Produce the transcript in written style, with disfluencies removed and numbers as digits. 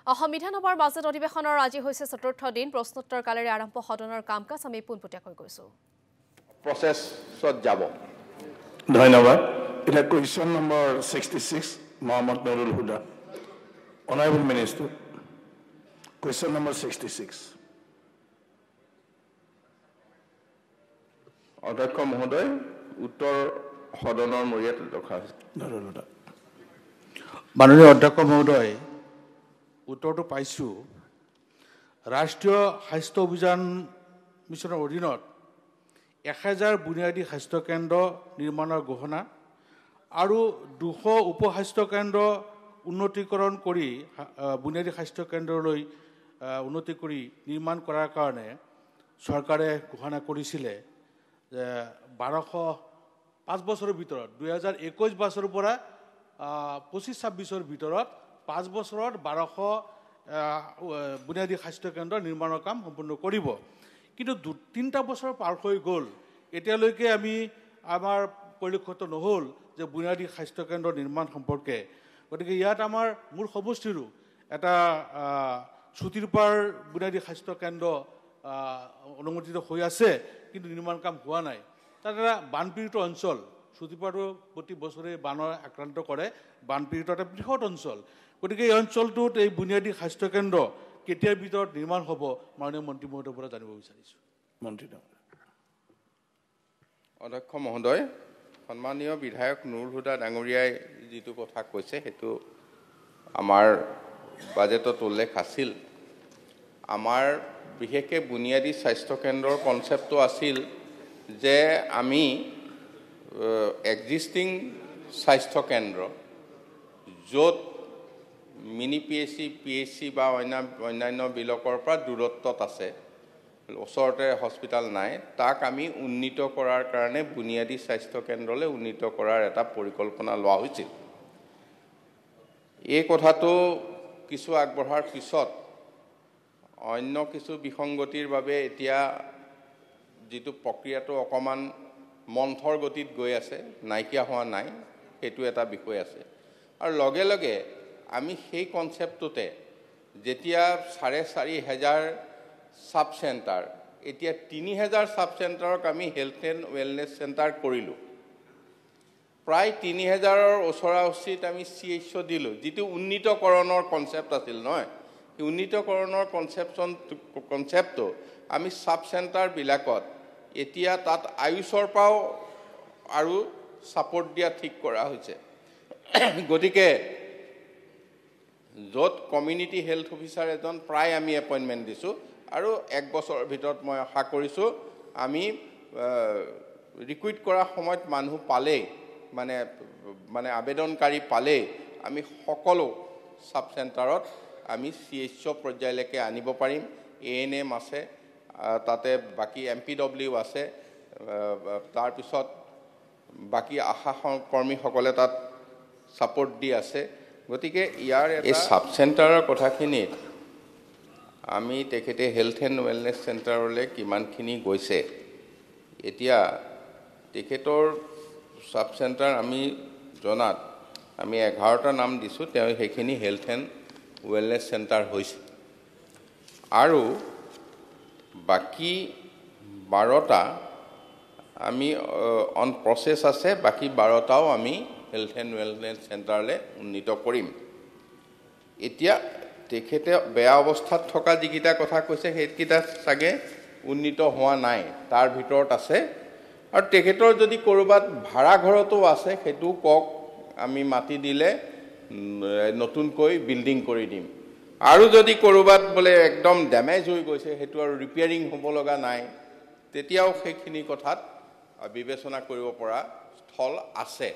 বিধানসভাৰ বাজেট অধিৱেশনৰ আজি হৈছে চতুৰ্থ দিন প্ৰশ্নোত্তৰ কালেৰে আৰম্ভ সদনৰ কাম-কাজ আমি পোনপটীয়াকৈ কৰিছো প্ৰচেছত যাব ধন্যবাদ এটা question number 66 Muhammad Nurul Hooda honourable minister question number 66 অধ্যক্ষ মহোদয় উত্তৰ সদনৰ মৰিয়াত ৰখা হৈছে নুৰুল হুদা মাননীয় অধ্যক্ষ মহোদয় উত্তৰটো পাইছো ৰাষ্ট্ৰীয় স্বাস্থ্য অভিযান মিছনৰ অধীনত 1000 বুনিয়াদী স্বাস্থ্য কেন্দ্ৰ নিৰ্মাণৰ ঘোষণা আৰু 200 উপস্বাস্থ্য কেন্দ্ৰ উন্নতিকৰণ কৰি বুনিয়াদী স্বাস্থ্য কেন্দ্ৰলৈ উন্নতি কৰি নিৰ্মাণ কৰাৰ কাৰণে চৰকাৰে ঘোষণা কৰিছিলে যে 5 বছৰৰ ভিতৰত 2021 বছৰৰ পৰা 25-26 ভিতৰত 5 বছৰত 1200 বুনিয়াদী স্বাস্থ্য কেন্দ্ৰ নিৰ্মাণৰ কাম সম্পূৰ্ণ কৰিব কিন্তু 3টা বছৰ পাৰ হৈ গ'ল এতিয়ালৈকে আমি আমাৰ পৰিলক্ষিত নহল যে বুনিয়াদী স্বাস্থ্য কেন্দ্ৰ নিৰ্মাণ সম্পৰ্কে গতিকে ইয়াত আমাৰ মূল সমষ্টিৰো এটা সুতিৰপাৰ বুনিয়াদী স্বাস্থ্য কেন্দ্ৰ অনুমোদিত হৈ আছে কিন্তু নিৰ্মাণ কাম হোৱা নাই তাত এটা বানপীড়িত অঞ্চল সুতিৰপাৰটো প্ৰতি বছৰে বানৰ আক্ৰান্ত কৰে বানপীড়িত এটা বৃহৎ অঞ্চল গতিকে এই অঞ্চলটোত এই বুনিয়াদী স্বাস্থ্য কেন্দ্ৰ কেতিয়াৰ ভিতৰত নিৰ্মাণ হ'ব মাননীয় মন্ত্ৰী মহোদয়ৰ পৰা জানিব বিচাৰিছো মন্ত্ৰী অধ্যক্ষ মহোদয় সন্মানীয় বিধায়ক নুৰুল হুদা ডাঙৰীয়াই যিটো কথা কৈছে সেইটো আমাৰ বাজেটত উল্লেখ আছিল আমাৰ বিশেষকৈ বুনিয়াদী স্বাস্থ্য কেন্দ্ৰৰ কনচেপ্টটো আছিল যে আমি এক্সিষ্টিং স্বাস্থ্য কেন্দ্ৰ য'ত মিনি PHC বা অন্যান্য বিলাকৰ পৰা দূৰত্বত আছে ওচৰতে হস্পিটাল নাই তাক আমি উন্নীত কৰাৰ কাৰণে বুনিয়াদী স্বাস্থ্য কেন্দ্ৰলৈ উন্নীত কৰাৰ এটা পৰিকল্পনা লোৱা হৈছিল এই কথাটো কিছু আগবঢ়াৰ পিছত অন্য কিছু বিসংগতিৰ বাবে এতিয়া যিটো প্ৰক্ৰিয়াটো অকমান মন্থৰ গতিত গৈ আছে নাইকিয়া হোৱা নাই সেইটো এটা বিষয় আছে আৰু লগে লগে আমি সেই কনচেপ্টটোতে যেতিয়া 4500 সাব চেণ্টাৰ এতিয়া 3000 সাব চেণ্টাৰক আমি হেলথ এণ্ড ৱেলনেছ চেণ্টাৰ কৰিলোঁ প্ৰায় 3000ৰ ওচৰা-ওচৰিত আমি CHO দিলোঁ যিটো উন্নীতকৰণৰ কনচেপ্ট আছিল নহয় এই উন্নীতকৰণৰ কনচেপ্টটো আমি সাব চেণ্টাৰবিলাকত এতিয়া তাত আয়ুষৰ পৰাও আৰু ছাপৰ্ট দিয়া ঠিক কৰা হৈছে গতিকে য'ত কমিউনিটি হেল্থ অফিচাৰ এজন প্ৰায় আমি এপইণ্টমেণ্ট দিছোঁ আৰু 1 বছৰৰ ভিতৰত মই আশা কৰিছোঁ আমি ৰিক্ৰুইট কৰা সময়ত মানুহ পালেই মানে আবেদনকাৰী পালেই আমি সকলো সাব চেণ্টাৰত আমি CHO পৰ্যায়লৈকে আনিব পাৰিম ANM আছে তাতে বাকি MPW আছে তাৰপিছত বাকি আশা কৰ্মীসকলে তাত ছাপৰ্ট দি আছে গতিকে ইয়াৰ এই সাব চেণ্টাৰৰ কথাখিনিত আমি তেখেতে হেল্থ এণ্ড ৱেলনেছ চেণ্টাৰলৈ কিমানখিনি গৈছে এতিয়া তেখেতৰ সাব চেণ্টাৰ আমি জনাত আমি 11টা নাম দিছোঁ তেওঁ সেইখিনি হেল্থ এণ্ড ৱেলনেছ চেণ্টাৰ হৈছে আৰু বাকি 12টা আমি অন প্ৰচেছ আছে বাকি 12টাও আমি হেল্থ এণ্ড ৱেলনেছ চেণ্টাৰলৈ উন্নীত কৰিম এতিয়া তেখেতে বেয়া অৱস্থাত থকা যিকেইটা কথা কৈছে সেইকেইটা চাগে উন্নীত হোৱা নাই তাৰ ভিতৰত আছে আৰু তেখেতৰ যদি ক'ৰবাত ভাড়া ঘৰতো আছে সেইটো কওক আমি মাটি দিলে নতুনকৈ বিল্ডিং কৰি দিম আৰু যদি ক'ৰবাত বোলে একদম ডেমেজ হৈ গৈছে সেইটো আৰু ৰিপেয়াৰিং হ'ব লগা নাই তেতিয়াও সেইখিনি কথাত বিবেচনা কৰিব পৰা স্থল আছে